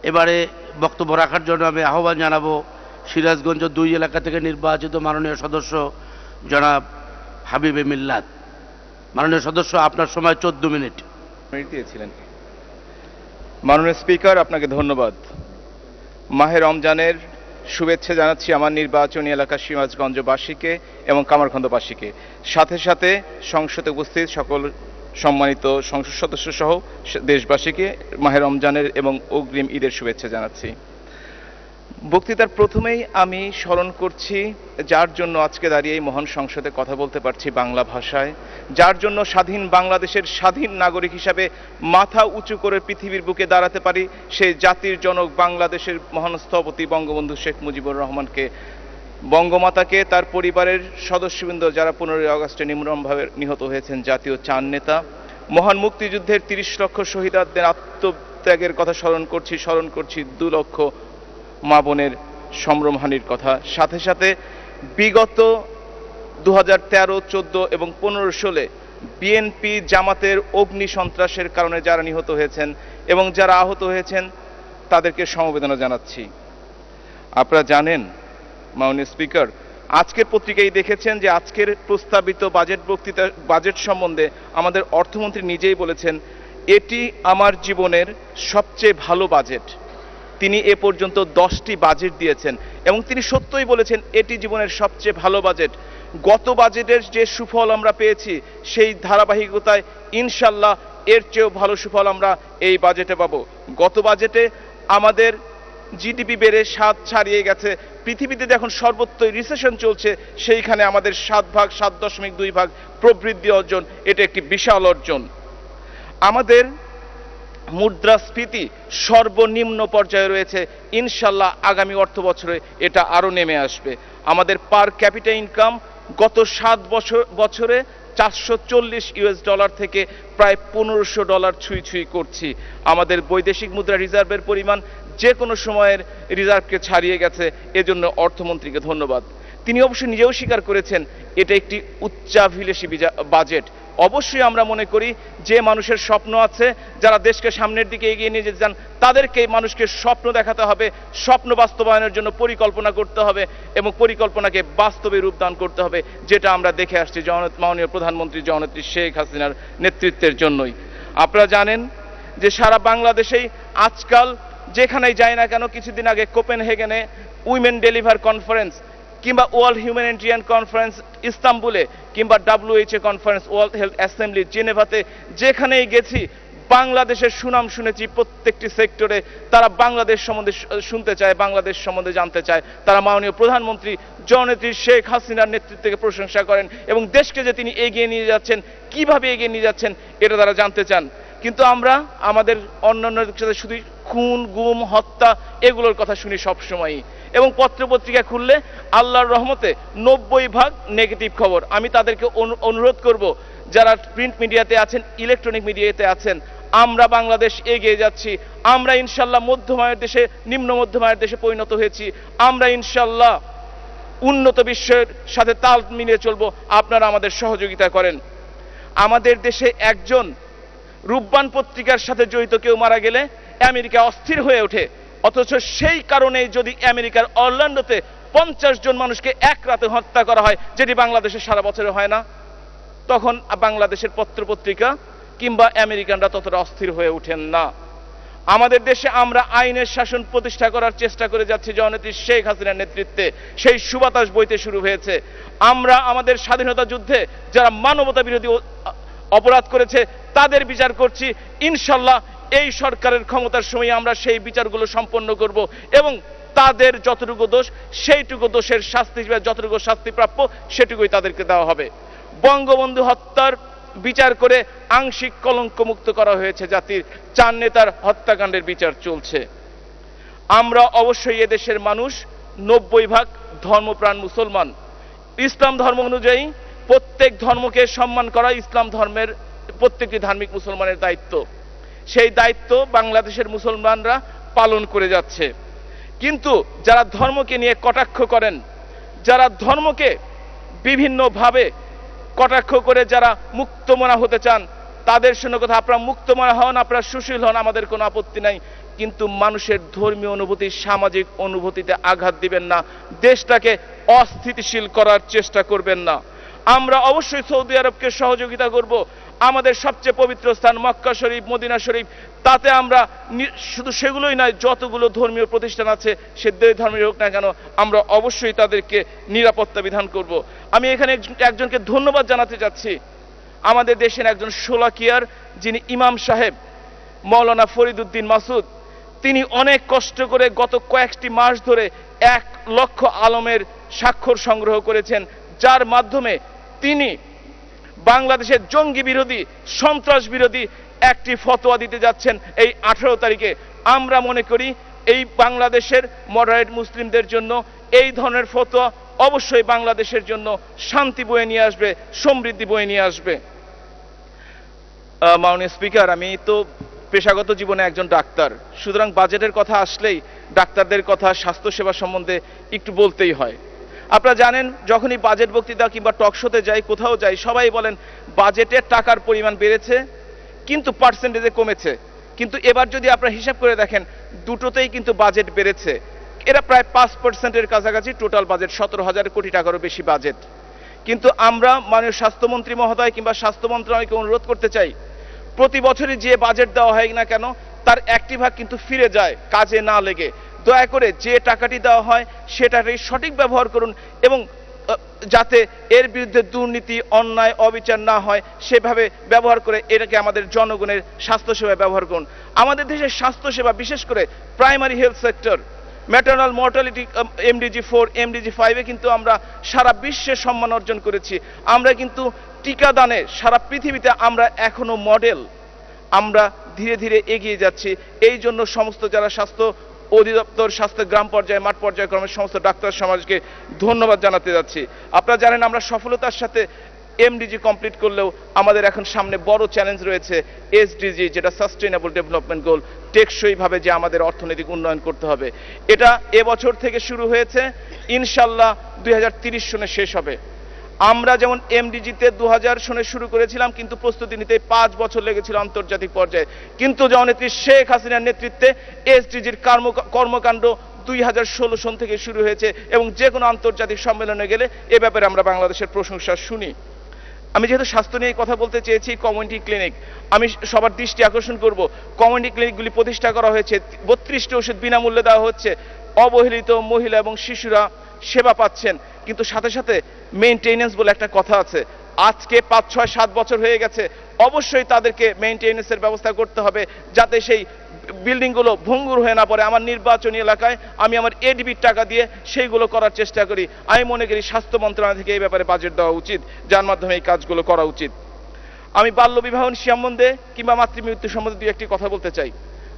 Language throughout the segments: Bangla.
এবারে বক্তব্য রাখার জন্য আমি আহ্বান জানাবো সিরাজগঞ্জ 2 এলাকা থেকে নির্বাচিত মাননীয় সদস্য জনাব হাবিবে মিল্লাত। মাননীয় সদস্য, আপনার সময় 14 মিনিট দিয়েছিলেন। মাননীয় স্পিকার, আপনাকে ধন্যবাদ। মাহে রমজানের শুভেচ্ছা জানাচ্ছি আমার নির্বাচনী এলাকা সিরাজগঞ্জবাসীকে এবং কামারখন্দবাসীকে, সাথে সাথে সংসদে উপস্থিত সকল সম্মানিত সংসদ সদস্য সহ দেশবাসীকে মাহে রমজানের এবং অগ্রিম ঈদের শুভেচ্ছা জানাচ্ছি। বক্তৃতার প্রথমেই আমি স্মরণ করছি যার জন্য আজকে দাঁড়িয়ে এই মহান সংসদে কথা বলতে পারছি বাংলা ভাষায়, যার জন্য স্বাধীন বাংলাদেশের স্বাধীন নাগরিক হিসাবে মাথা উঁচু করে পৃথিবীর বুকে দাঁড়াতে পারি, সেই জাতির জনক বাংলাদেশের মহান স্থপতি বঙ্গবন্ধু শেখ মুজিবুর রহমানকে, বঙ্গমাতাকে, তার পরিবারের সদস্যবৃন্দ যারা 15ই আগস্টে নির্মমভাবে নিহত হয়েছেন, জাতীয় চার নেতা, মহান মুক্তিযুদ্ধের 30 লক্ষ শহীদদের আত্মত্যাগের কথা স্মরণ করছি 2 লক্ষ মা বোনের সম্ভ্রমহানির কথা, সাথে সাথে বিগত 2013, 14 এবং 15 বিএনপি জামাতের অগ্নি সন্ত্রাসের কারণে যারা নিহত হয়েছেন এবং যারা আহত হয়েছেন তাদেরকে সমবেদনা জানাচ্ছি। আপনারা জানেন মাননীয় স্পিকার, আজকের পত্রিকায় দেখেছেন যে আজকের প্রস্তাবিত বাজেট সম্বন্ধে আমাদের অর্থমন্ত্রী নিজেই বলেছেন এটি আমার জীবনের সবচেয়ে ভালো বাজেট। তিনি এ পর্যন্ত 10টি বাজেট দিয়েছেন এবং তিনি সত্যই বলেছেন এটি জীবনের সবচেয়ে ভালো বাজেট। গত বাজেটের যে সুফল আমরা পেয়েছি সেই ধারাবাহিকতায় ইনশাল্লাহ এর চেয়েও ভালো সুফল আমরা এই বাজেটে পাবো। গত বাজেটে আমাদের জিডিপি বেড়ে 7 ছাড়িয়ে গেছে। পৃথিবীতে এখন সর্বত্রই রিসেশন চলছে, সেইখানে আমাদের 7.2% প্রবৃদ্ধি অর্জন, এটা একটি বিশাল অর্জন। আমাদের মুদ্রাস্ফীতি সর্বনিম্ন পর্যায়ে রয়েছে, ইনশাল্লাহ আগামী অর্থ বছরে এটা আরো নেমে আসবে। আমাদের পার ক্যাপিটা ইনকাম গত 7 বছরে $440 থেকে প্রায় $1500 ছুঁই করছি। আমাদের বৈদেশিক মুদ্রা রিজার্ভের পরিমাণ যে কোনো সময়ের রিজার্ভকে ছাড়িয়ে গেছে, এজন্য অর্থমন্ত্রীকে ধন্যবাদ। তিনি অবশ্যই নিজেও স্বীকার করেছেন এটা একটি উচ্চাভিলাষী বাজেট। অবশ্যই আমরা মনে করি যে মানুষের স্বপ্ন আছে, যারা দেশকে সামনের দিকে এগিয়ে নিয়ে যেতে চান, তাদেরকে মানুষকে স্বপ্ন দেখাতে হবে, স্বপ্ন বাস্তবায়নের জন্য পরিকল্পনা করতে হবে এবং পরিকল্পনাকে বাস্তবে রূপদান করতে হবে, যেটা আমরা দেখে আসছি মাননীয় প্রধানমন্ত্রী জননেত্রী শেখ হাসিনার নেতৃত্বের জন্যই। আপনারা জানেন যে সারা বাংলাদেশেই আজকাল যেখানেই যায় না কেন, কিছুদিন আগে কোপেনহেগেনে উইমেন ডেলিভার কনফারেন্স কিংবা ওয়ার্ল্ড হিউম্যানিটেরিয়ান কনফারেন্স ইস্তাম্বুলে কিংবা WHO conference, world health assembly জেনেভাতে যেখানেই গেছি বাংলাদেশের সুনাম শুনেছি। প্রত্যেকটি সেক্টরে তারা বাংলাদেশ সম্বন্ধে শুনতে চায়, বাংলাদেশ সম্বন্ধে জানতে চায়। তারা মাননীয় প্রধানমন্ত্রী জননেত্রী শেখ হাসিনার নেতৃত্বকে প্রশংসা করেন এবং দেশকে যে তিনি এগিয়ে নিয়ে যাচ্ছেন, কিভাবে এগিয়ে নিয়ে যাচ্ছেন, এটা তারা জানতে চান। কিন্তু আমরা আমাদের অন্যান্যদের সাথে শুধু খুন, গুম, হত্যা এগুলোর কথা শুনি সবসময়ই, এবং পত্রপত্রিকা খুললে আল্লাহর রহমতে 90% নেগেটিভ খবর। আমি তাদেরকে অনুরোধ করব, যারা প্রিন্ট মিডিয়াতে আছেন, ইলেকট্রনিক মিডিয়াতে আছেন, আমরা বাংলাদেশ এগিয়ে যাচ্ছি। আমরা ইনশাল্লাহ মধ্যমায়ের দেশে, নিম্ন মধ্যমায়ের দেশে পরিণত হয়েছি। আমরা ইনশাল্লাহ উন্নত বিশ্বের সাথে তাল মিলিয়ে চলবো, আপনারা আমাদের সহযোগিতা করেন। আমাদের দেশে একজন রূপবান পত্রিকার সাথে জড়িত কেউ মারা গেলে আমেরিকা অস্থির হয়ে ওঠে, অথচ সেই কারণেই যদি আমেরিকার অরল্যান্ডোতে 50 জন মানুষকে এক রাতে হত্যা করা হয়, যেটি বাংলাদেশে সারা বছরে হয় না, তখন বাংলাদেশের পত্রপত্রিকা কিংবা আমেরিকানরা ততটা অস্থির হয়ে ওঠেন না। আমাদের দেশে আমরা আইনের শাসন প্রতিষ্ঠা করার চেষ্টা করে যাচ্ছি জননেত্রী শেখ হাসিনার নেতৃত্বে, সেই সুবাতাস বইতে শুরু হয়েছে। আমরা আমাদের স্বাধীনতা যুদ্ধে যারা মানবতা বিরোধী অপরাধ করেছে তাদের বিচার করছি। ইনশাল্লাহ এই সরকারের ক্ষমতার সময় আমরা সেই বিচারগুলো সম্পন্ন করব এবং তাদের যতটুকু দোষ, সেইটুকু দোষের শাস্তি হিসেবে যতটুকু শাস্তি প্রাপ্য সেটুকুই তাদেরকে দেওয়া হবে। বঙ্গবন্ধু হত্যার বিচার করে আংশিক কলঙ্ক মুক্ত করা হয়েছে জাতির, 4 নেতার হত্যাকাণ্ডের বিচার চলছে। আমরা অবশ্যই এদেশের মানুষ 90% ধর্মপ্রাণ মুসলমান। ইসলাম ধর্ম অনুযায়ী প্রত্যেক ধর্মকে সম্মান করা ইসলাম ধর্মের প্রত্যেকটি ধার্মিক মুসলমানের দায়িত্ব। সেই দায়িত্ব বাংলাদেশের মুসলমানরা পালন করে যাচ্ছে। কিন্তু যারা ধর্মকে নিয়ে কটাক্ষ করেন, যারা ধর্মকে বিভিন্নভাবে কটাক্ষ করে যারা মুক্তমনা হতে চান, তাদের সঙ্গে কথা, আপনারা মুক্তমনা হন, আপনারা সুশীল হন, আমাদের কোনো আপত্তি নাই। কিন্তু মানুষের ধর্মীয় অনুভূতি, সামাজিক অনুভূতিতে আঘাত দিবেন না, দেশটাকে অস্থিতিশীল করার চেষ্টা করবেন না। আমরা অবশ্যই সৌদি আরবকে সহযোগিতা করব। আমাদের সবচেয়ে পবিত্র স্থান মক্কা শরীফ, মদিনা শরীফ, তাতে আমরা শুধু সেগুলোই নয়, যতগুলো ধর্মীয় প্রতিষ্ঠান আছে সে ধর্মের হোক না কেন, আমরা অবশ্যই তাদেরকে নিরাপত্তা বিধান করব। আমি এখানে একজনকে ধন্যবাদ জানাতে চাচ্ছি, আমাদের দেশের একজন শোলাকিয়ার যিনি ইমাম সাহেব মৌলানা ফরিদউদ্দিন মাসুদ, তিনি অনেক কষ্ট করে গত কয়েকটি মাস ধরে 1 লক্ষ আলমের স্বাক্ষর সংগ্রহ করেছেন, যার মাধ্যমে তিনি বাংলাদেশের জঙ্গি বিরোধী, সন্ত্রাস বিরোধী একটি ফতোয়া দিতে যাচ্ছেন এই 18 তারিখে। আমরা মনে করি এই বাংলাদেশের মডারেট মুসলিমদের জন্য এই ধরনের ফতোয়া অবশ্যই বাংলাদেশের জন্য শান্তি বয়ে নিয়ে আসবে, সমৃদ্ধি বয়ে নিয়ে আসবে। মাননীয় স্পিকার, আমি তো পেশাগত জীবনে একজন ডাক্তার, সুতরাং বাজেটের কথা আসলেই ডাক্তারদের কথা, স্বাস্থ্যসেবা সম্বন্ধে একটু বলতেই হয়। আপনারা জানেন, যখনই বাজেট বক্তৃতা কিংবা টক শোতে যাই, কোথাও যাই, সবাই বলেন বাজেটের টাকার পরিমাণ বেড়েছে কিন্তু পার্সেন্টেজে কমেছে। কিন্তু এবার যদি আপনারা হিসাব করে দেখেন, দুটোতেই কিন্তু বাজেট বেড়েছে। এরা প্রায় 5%-এর কাছাকাছি টোটাল বাজেট, 17,000 কোটি টাকারও বেশি বাজেট। কিন্তু আমরা মাননীয় স্বাস্থ্যমন্ত্রী মহোদয় কিংবা স্বাস্থ্য মন্ত্রণালয়কে অনুরোধ করতে চাই, প্রতি বছরই যে বাজেট দেওয়া হয় না কেন তার 1টি ভাগ কিন্তু ফিরে যায় কাজে না লেগে। দয়া করে যে টাকাটি দেওয়া হয় সেটারই সঠিক ব্যবহার করুন, এবং যাতে এর বিরুদ্ধে দুর্নীতি, অন্যায়, অবিচার না হয় সেভাবে ব্যবহার করে এটাকে আমাদের জনগণের স্বাস্থ্যসেবায় ব্যবহার করুন। আমাদের দেশের স্বাস্থ্যসেবা, বিশেষ করে primary health sector, maternal mortality MDG 4, MDG 5-এ কিন্তু আমরা সারা বিশ্বে সম্মান অর্জন করেছি। আমরা কিন্তু টিকাদানে সারা পৃথিবীতে আমরা এখনো মডেল। আমরা ধীরে ধীরে এগিয়ে যাচ্ছি। এই জন্য সমস্ত যারা স্বাস্থ্য অধিদপ্তর, স্বাস্থ্য গ্রাম পর্যায়ে, মাঠ পর্যায়ক্রমে সমস্ত ডাক্তার সমাজকে ধন্যবাদ জানাতে যাচ্ছি। আপনারা জানেন, আমরা সফলতার সাথে MDG কমপ্লিট করলেও আমাদের এখন সামনে বড় চ্যালেঞ্জ রয়েছে SDG, যেটা সাস্টেইনেবল ডেভেলপমেন্ট গোল, টেকসইভাবে যে আমাদের অর্থনৈতিক উন্নয়ন করতে হবে। এটা এবছর থেকে শুরু হয়েছে, ইনশাল্লাহ 2030 সনে শেষ হবে। আমরা যেমন MDG-তে 2000 সনে শুরু করেছিলাম, কিন্তু প্রস্তুতি নিতে 5 বছর লেগেছিল আন্তর্জাতিক পর্যায়ে। কিন্তু জননেত্রী শেখ হাসিনার নেতৃত্বে SDG-র কর্মকাণ্ড 2016 সন থেকে শুরু হয়েছে, এবং যে কোনো আন্তর্জাতিক সম্মেলনে গেলে এ ব্যাপারে আমরা বাংলাদেশের প্রশংসা শুনি। আমি যেহেতু স্বাস্থ্য নিয়ে কথা বলতে চেয়েছি, কমিউনিটি ক্লিনিক, আমি সবার দৃষ্টি আকর্ষণ করব, কমিউনিটি ক্লিনিকগুলি প্রতিষ্ঠা করা হয়েছে, 32টি ওষুধ বিনামূল্যে দেওয়া হচ্ছে, অবহেলিত মহিলা এবং শিশুরা সেবা পাচ্ছেন। কিন্তু সাথে সাথে মেইনটেনেন্স বলে একটা কথা আছে। আজকে 5, 6, 7 বছর হয়ে গেছে, অবশ্যই তাদেরকে মেইনটেনেন্সের ব্যবস্থা করতে হবে, যাতে সেই বিল্ডিংগুলো ভঙ্গুর হয়ে না পড়ে। আমার নির্বাচনী এলাকায় আমি আমার ADB-র টাকা দিয়ে সেইগুলো করার চেষ্টা করি। আমি মনে করি স্বাস্থ্য মন্ত্রণালয় থেকে এই ব্যাপারে বাজেট দেওয়া উচিত, যার মাধ্যমে এই কাজগুলো করা উচিত। আমি বাল্যবিবাহ সম্বন্ধে কিংবা মাতৃমৃত্যু সম্বন্ধে 2-1টি কথা বলতে চাই।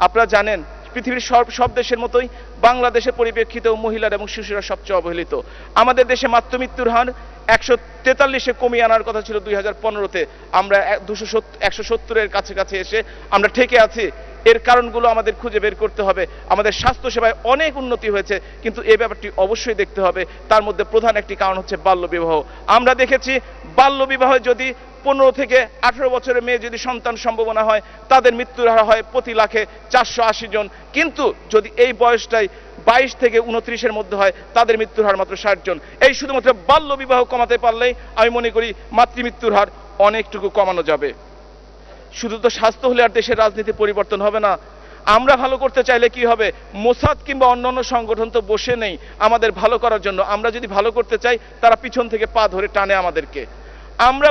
আপনারা জানেন, পৃথিবীর সব দেশের মতোই বাংলাদেশের পরিপ্রেক্ষিতেও মহিলারা এবং শিশুরা সবচেয়ে অবহেলিত। আমাদের দেশে মাতৃমৃত্যুর হার 143-এ কমিয়ে আনার কথা ছিল 2015-তে, আমরা 170-এর কাছাকাছি এসে আমরা ঠেকে আছি। এর কারণগুলো আমাদের খুঁজে বের করতে হবে। আমাদের স্বাস্থ্যসেবায় অনেক উন্নতি হয়েছে, কিন্তু এই ব্যাপারটি অবশ্যই দেখতে হবে। তার মধ্যে প্রধান একটি কারণ হচ্ছে বাল্যবিবাহ। আমরা দেখেছি, বাল্যবিবাহে যদি 15 থেকে 18 বছরের মেয়ে যদি সন্তান সম্ভাবনা হয়, তাদের মৃত্যুর হার হয় প্রতি লাখে 480 জন। কিন্তু যদি এই বয়সটাই 22 থেকে 29-এর মধ্যে হয়, তাদের মৃত্যুর হার মাত্র 60 জন। এই শুধুমাত্র বাল্যবিবাহ কমাতে পারলেই আমি মনে করি মাতৃমৃত্যুর হার অনেকটুকু কমানো যাবে। শুধু তো স্বাস্থ্য হলে আর দেশের রাজনীতি পরিবর্তন হবে না। আমরা ভালো করতে চাইলে কি হবে, মোসাদ কিংবা অন্যান্য সংগঠন তো বসে নেই আমাদের ভালো করার জন্য। আমরা যদি ভালো করতে চাই, তারা পিছন থেকে পা ধরে টানে আমাদেরকে। আমরা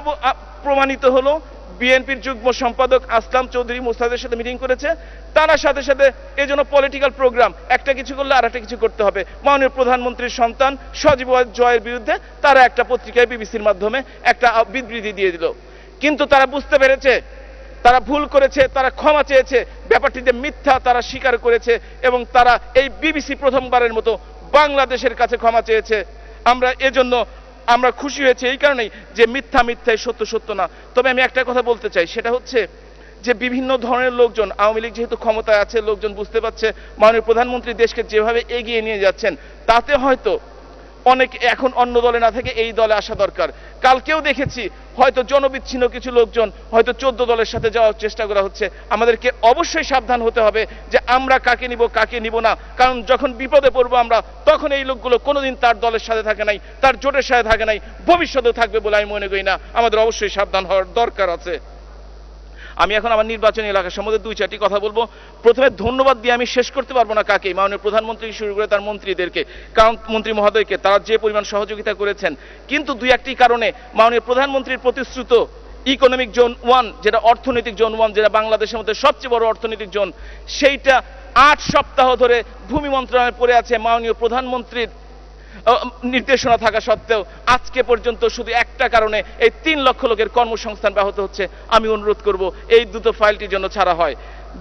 প্রমাণিত হলো, বিএনপির যুগ্ম সম্পাদক আসলাম চৌধুরী মোসাদের সাথে মিটিং করেছে, তারা সাথে সাথে এই জন্য পলিটিক্যাল প্রোগ্রাম, একটা কিছু করলে আর একটা কিছু করতে হবে। মাননীয় প্রধানমন্ত্রীর সন্তান সজীব জয়ের বিরুদ্ধে তারা একটা পত্রিকায় BBC-র মাধ্যমে একটা বিবৃতি দিয়ে দিল। কিন্তু তারা বুঝতে পেরেছে তারা ভুল করেছে, তারা ক্ষমা চেয়েছে, ব্যাপারটি যে মিথ্যা তারা স্বীকার করেছে, এবং তারা এই BBC প্রথমবারের মতো বাংলাদেশের কাছে ক্ষমা চেয়েছে। আমরা এজন্য আমরা খুশি হয়েছি এই কারণেই যে মিথ্যা মিথ্যাই, সত্য সত্য না। তবে আমি একটা কথা বলতে চাই, সেটা হচ্ছে যে বিভিন্ন ধরনের লোকজন, আওয়ামী লীগ যেহেতু ক্ষমতায় আছে, লোকজন বুঝতে পারছে মাননীয় প্রধানমন্ত্রী দেশকে যেভাবে এগিয়ে নিয়ে যাচ্ছেন, তাতে হয়তো অনেক এখন অন্য দলে না থেকে এই দলে আসা দরকার। কালকেও দেখেছি হয়তো জনবিচ্ছিন্ন কিছু লোকজন হয়তো 14 দলের সাথে যাওয়ার চেষ্টা করা হচ্ছে। আমাদেরকে অবশ্যই সাবধান হতে হবে যে আমরা কাকে নিব কাকে নিব না, কারণ যখন বিপদে পড়বো আমরা তখন এই লোকগুলো কোনোদিন তার দলের সাথে থাকে নাই, তার জোটের সাথে থাকে নাই, ভবিষ্যতেও থাকবে বলে আমি মনে করি না। আমাদের অবশ্যই সাবধান হওয়ার দরকার আছে। আমি এখন আমার নির্বাচনী এলাকা সম্বন্ধে 2-4টি কথা বলবো। প্রথমে ধন্যবাদ দিয়ে আমি শেষ করতে পারবো না কাকে, মাননীয় প্রধানমন্ত্রী শুরু করে তার মন্ত্রীদেরকে, কারণ মন্ত্রী মহোদয়কে তারা যে পরিমাণ সহযোগিতা করেছেন। কিন্তু 2-1টি কারণে মাননীয় প্রধানমন্ত্রীর প্রতিশ্রুত ইকোনমিক জোন 1, যেটা অর্থনৈতিক জোন 1, যেটা বাংলাদেশের মধ্যে সবচেয়ে বড় অর্থনৈতিক জোন, সেইটা 8 সপ্তাহ ধরে ভূমি মন্ত্রণালয়ে পড়ে আছে। মাননীয় প্রধানমন্ত্রীর নির্দেশনা থাকা সত্ত্বেও আজকে পর্যন্ত শুধু একটা কারণে এই 3 লক্ষ লোকের কর্মসংস্থান ব্যাহত হচ্ছে। আমি অনুরোধ করব এই দ্রুত ফাইলটির জন্য ছাড়া হয়।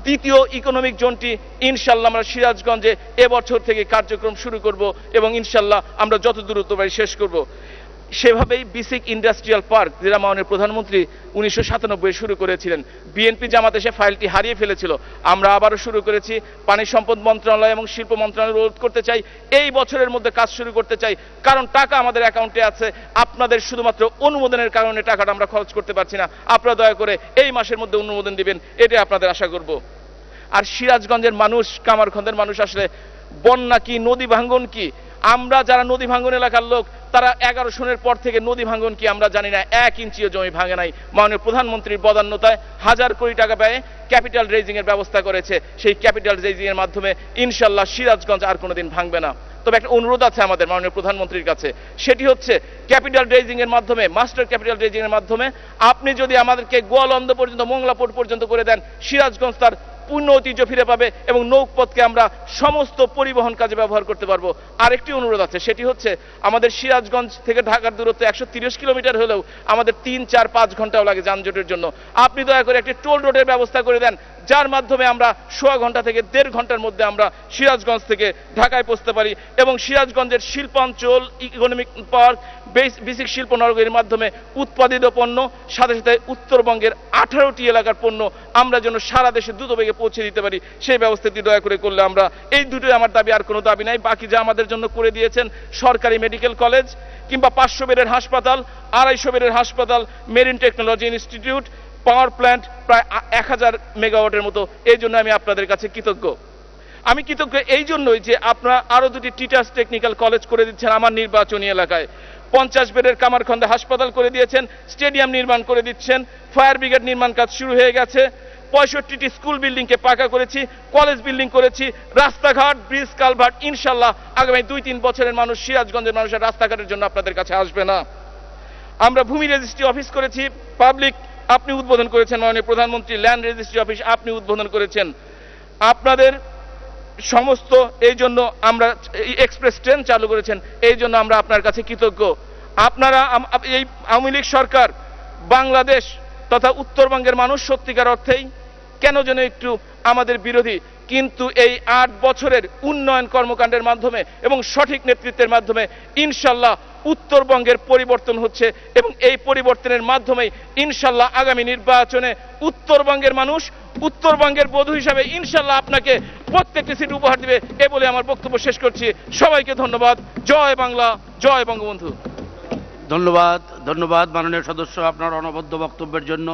দ্বিতীয় ইকোনমিক জোনটি ইনশাল্লাহ আমরা সিরাজগঞ্জে এবছর থেকে কার্যক্রম শুরু করব এবং ইনশাল্লাহ আমরা যত দ্রুত পারি শেষ করব। সেভাবেই বিসিক ইন্ডাস্ট্রিয়াল পার্ক, যেটা মাননীয় প্রধানমন্ত্রী 1997 শুরু করেছিলেন, বিএনপি জামাত এসে ফাইলটি হারিয়ে ফেলেছিল, আমরা আবারও শুরু করেছি। পানি সম্পদ মন্ত্রণালয় এবং শিল্প মন্ত্রণালয় অনুরোধ করতে চাই এই বছরের মধ্যে কাজ শুরু করতে চাই, কারণ টাকা আমাদের অ্যাকাউন্টে আছে। আপনাদের শুধুমাত্র অনুমোদনের কারণে টাকাটা আমরা খরচ করতে পারছি না। আপনারা দয়া করে এই মাসের মধ্যে অনুমোদন দিবেন, এটাই আপনাদের আশা করব। আর সিরাজগঞ্জের মানুষ, কামারখন্দের মানুষ আসলে বন্যা কি নদী ভাঙ্গন কি, আমরা যারা নদী ভাঙ্গন এলাকার লোক তারা 11 সনের পর থেকে নদী ভাঙ্গন কি আমরা জানি না। 1 ইঞ্চিও জমি ভাঙে নাই। মাননীয় প্রধানমন্ত্রীর বদান্যতায় 1000 কোটি টাকা ব্যয়ে ক্যাপিটাল রেজিং এর ব্যবস্থা করেছে। সেই ক্যাপিটাল রেজিং এর মাধ্যমে ইনশাল্লাহ সিরাজগঞ্জ আর কোনোদিন ভাঙবে না। তবে একটা অনুরোধ আছে আমাদের মাননীয় প্রধানমন্ত্রীর কাছে, সেটি হচ্ছে ক্যাপিটাল রেজিং এর মাধ্যমে, মাস্টার ক্যাপিটাল রেজিং এর মাধ্যমে আপনি যদি আমাদেরকে গোয়ালন্দ পর্যন্ত, মোংলা পোর্ট পর্যন্ত করে দেন, সিরাজগঞ্জ তার পূর্ণ ঐতিহ্য ফিরে পাবে এবং নৌপথকে আমরা সমস্ত পরিবহন কাজে ব্যবহার করতে পারবো। আরেকটি অনুরোধ আছে, সেটি হচ্ছে আমাদের সিরাজগঞ্জ থেকে ঢাকার দূরত্ব 130 কিলোমিটার হলেও আমাদের 3-4-5 ঘন্টাও লাগে যানজটের জন্য। আপনি দয়া করে একটি টোল রোডের ব্যবস্থা করে দেন, যার মাধ্যমে আমরা 1.5 ঘন্টা থেকে 1.5 ঘন্টার মধ্যে আমরা সিরাজগঞ্জ থেকে ঢাকায় পৌঁছতে পারি এবং সিরাজগঞ্জের শিল্পাঞ্চল, ইকোনমিক পার্ক, বেসিক শিল্প নগরীর মাধ্যমে উৎপাদিত পণ্য, সাথে সাথে উত্তরবঙ্গের 18টি এলাকার পণ্য আমরা যেন সারা দেশে দ্রুত বেগে পৌঁছে দিতে পারি, সেই ব্যবস্থাটি দয়া করে করলে আমরা, এই দুটোই আমার দাবি, আর কোনো দাবি নাই। বাকি যা আমাদের জন্য করে দিয়েছেন, সরকারি মেডিকেল কলেজ কিংবা 500 বেডের হাসপাতাল, 250 বেডের হাসপাতাল, marine technology institute, power plant প্রায় 1000 মেগাওয়াটের মতো, এই জন্য আমি আপনাদের কাছে কৃতজ্ঞ। আমি কৃতজ্ঞ এই জন্যই যে আপনারা আরো 2টি টিচার্স টেকনিক্যাল কলেজ করে দিচ্ছেন আমার নির্বাচনী এলাকায়, 50 বেডের কামারখন্দে হাসপাতাল করে দিয়েছেন, স্টেডিয়াম নির্মাণ করে দিচ্ছেন, ফায়ার ব্রিগেড নির্মাণ কাজ শুরু হয়ে গেছে, 65টি স্কুল বিল্ডিংকে পাকা করেছি, কলেজ বিল্ডিং করেছি, রাস্তাঘাট, ব্রিজ, কালভার্ট, ইনশাল্লাহ আগামী 2-3 বছরের মানুষ, সিরাজগঞ্জের মানুষের রাস্তাঘাটের জন্য আপনাদের কাছে আসবে না। আমরা ভূমি রেজিস্ট্রি অফিস করেছি, পাবলিক আপনি উদ্বোধন করেছেন মাননীয় প্রধানমন্ত্রী, ল্যান্ড রেজিস্ট্রি অফিস আপনি উদ্বোধন করেছেন। আপনাদের সমস্ত এই জন্য আমরা এক্সপ্রেস ট্রেন চালু করেছেন, এই জন্য আমরা আপনার কাছে কৃতজ্ঞ। আপনারা, এই আওয়ামী লীগ সরকার বাংলাদেশ তথা উত্তরবঙ্গের মানুষ সত্যিকার অর্থেই কেন যেন একটু আমাদের বিরোধী, কিন্তু এই 8 বছরের উন্নয়ন কর্মকাণ্ডের মাধ্যমে এবং সঠিক নেতৃত্বের মাধ্যমে ইনশাল্লাহ উত্তরবঙ্গের পরিবর্তন হচ্ছে এবং এই পরিবর্তনের মাধ্যমেই ইনশাল্লাহ আগামী নির্বাচনে উত্তরবঙ্গের মানুষ, উত্তরবঙ্গের বধূ হিসাবে ইনশাল্লাহ আপনাকে প্রত্যেকটি সিট উপহার দিবে। এ বলে আমার বক্তব্য শেষ করছি। সবাইকে ধন্যবাদ। জয় বাংলা, জয় বঙ্গবন্ধু। ধন্যবাদ, ধন্যবাদ মাননীয় সদস্য আপনার অনবদ্য বক্তব্যের জন্য।